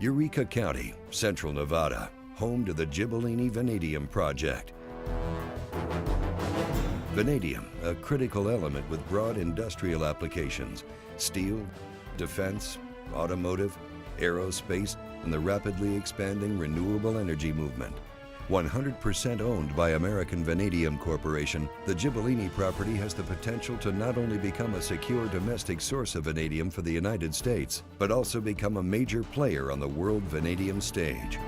Eureka County, Central Nevada, home to the Gibellini Vanadium Project. Vanadium, a critical element with broad industrial applications: steel, defense, automotive, aerospace, and the rapidly expanding renewable energy movement. 100% owned by American Vanadium Corporation, the Gibellini property has the potential to not only become a secure domestic source of vanadium for the United States, but also become a major player on the world vanadium stage.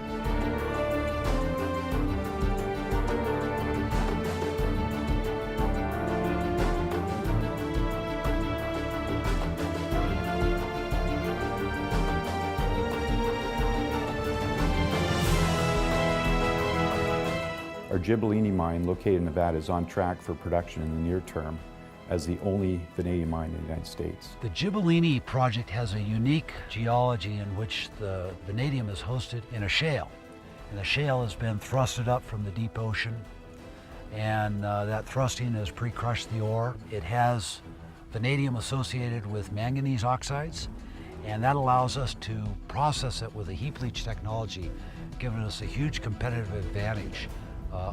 Our Gibellini mine, located in Nevada, is on track for production in the near term as the only vanadium mine in the United States. The Gibellini Project has a unique geology in which the vanadium is hosted in a shale. And the shale has been thrusted up from the deep ocean, and that thrusting has pre-crushed the ore. It has vanadium associated with manganese oxides, and that allows us to process it with a heap leach technology, giving us a huge competitive advantage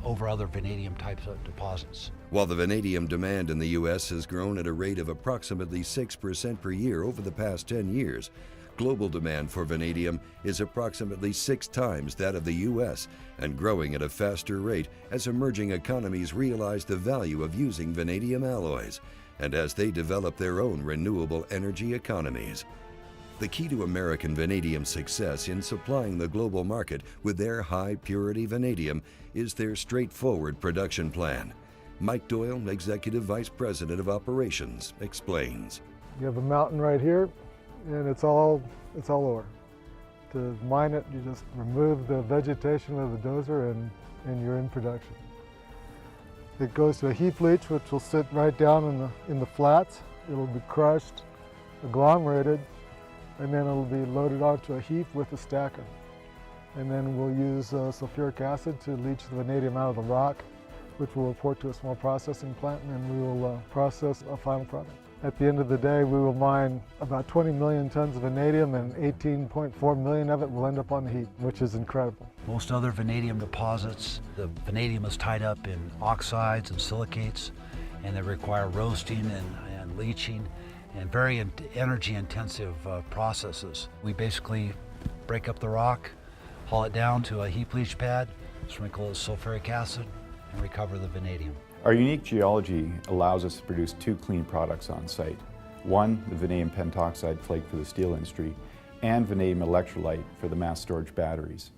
over other vanadium types of deposits. While the vanadium demand in the U.S. has grown at a rate of approximately 6% per year over the past 10 years, global demand for vanadium is approximately 6 times that of the U.S. and growing at a faster rate as emerging economies realize the value of using vanadium alloys and as they develop their own renewable energy economies. The key to American vanadium's success in supplying the global market with their high-purity vanadium is their straightforward production plan. Mike Doyle, Executive Vice President of Operations, explains. You have a mountain right here, and it's all ore. To mine it, you just remove the vegetation of the dozer and you're in production. It goes to a heap leach, which will sit right down in the flats. It will be crushed, agglomerated, and then it'll be loaded onto a heap with a stacker. And then we'll use sulfuric acid to leach the vanadium out of the rock, which we'll report to a small processing plant, and then we will process a final product. At the end of the day, we will mine about 20 million tons of vanadium, and 18.4 million of it will end up on the heap, which is incredible. Most other vanadium deposits, the vanadium is tied up in oxides and silicates, and they require roasting and leaching and very energy-intensive processes. We basically break up the rock, haul it down to a heap leach pad, sprinkle it with sulfuric acid, and recover the vanadium. Our unique geology allows us to produce 2 clean products on site. One, the vanadium pentoxide flake for the steel industry, and vanadium electrolyte for the mass storage batteries.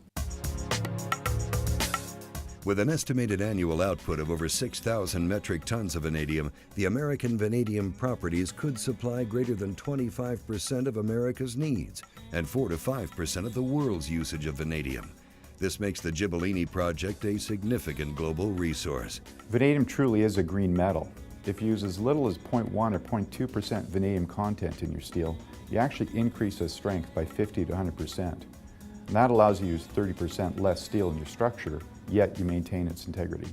With an estimated annual output of over 6,000 metric tons of vanadium, the American Vanadium properties could supply greater than 25% of America's needs and 4 to 5% of the world's usage of vanadium. This makes the Gibellini Project a significant global resource. Vanadium truly is a green metal. If you use as little as 0.1 or 0.2% vanadium content in your steel, you actually increase the strength by 50 to 100%. And that allows you to use 30% less steel in your structure, yet you maintain its integrity.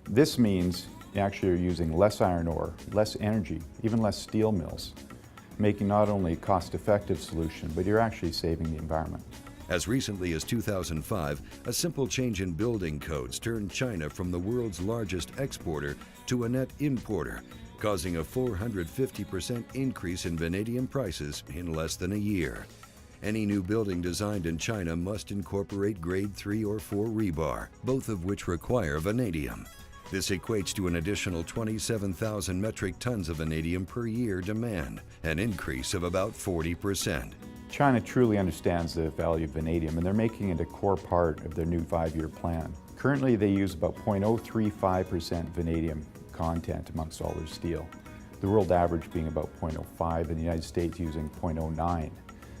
This means you actually are using less iron ore, less energy, even less steel mills, making not only a cost-effective solution, but you're actually saving the environment. As recently as 2005, a simple change in building codes turned China from the world's largest exporter to a net importer, causing a 450% increase in vanadium prices in less than a year. Any new building designed in China must incorporate grade 3 or 4 rebar, both of which require vanadium. This equates to an additional 27,000 metric tons of vanadium per year demand, an increase of about 40%. China truly understands the value of vanadium, and they're making it a core part of their new 5-year plan. Currently, they use about 0.035% vanadium content amongst all their steel, the world average being about 0.05, and the United States using 0.09.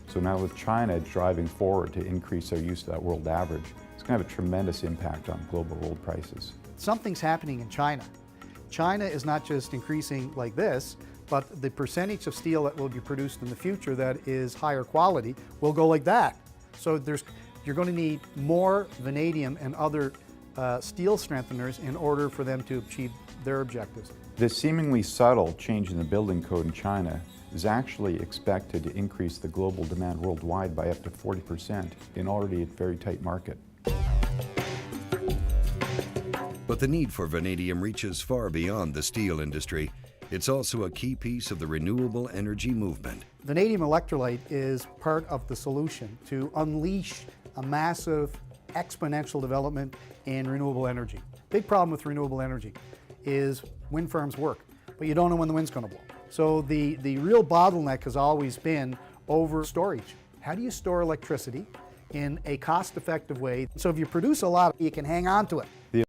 So now with China driving forward to increase their use of that world average, it's going to have a tremendous impact on global gold prices. Something's happening in China. China is not just increasing like this, but the percentage of steel that will be produced in the future that is higher quality will go like that. So you're going to need more vanadium and other steel strengtheners in order for them to achieve their objectives. This seemingly subtle change in the building code in China is actually expected to increase the global demand worldwide by up to 40% in already a very tight market. But the need for vanadium reaches far beyond the steel industry. It's also a key piece of the renewable energy movement. Vanadium electrolyte is part of the solution to unleash a massive exponential development in renewable energy. Big problem with renewable energy is wind farms work, but you don't know when the wind's going to blow. So the real bottleneck has always been over storage. How do you store electricity in a cost-effective way? So if you produce a lot, you can hang on to it.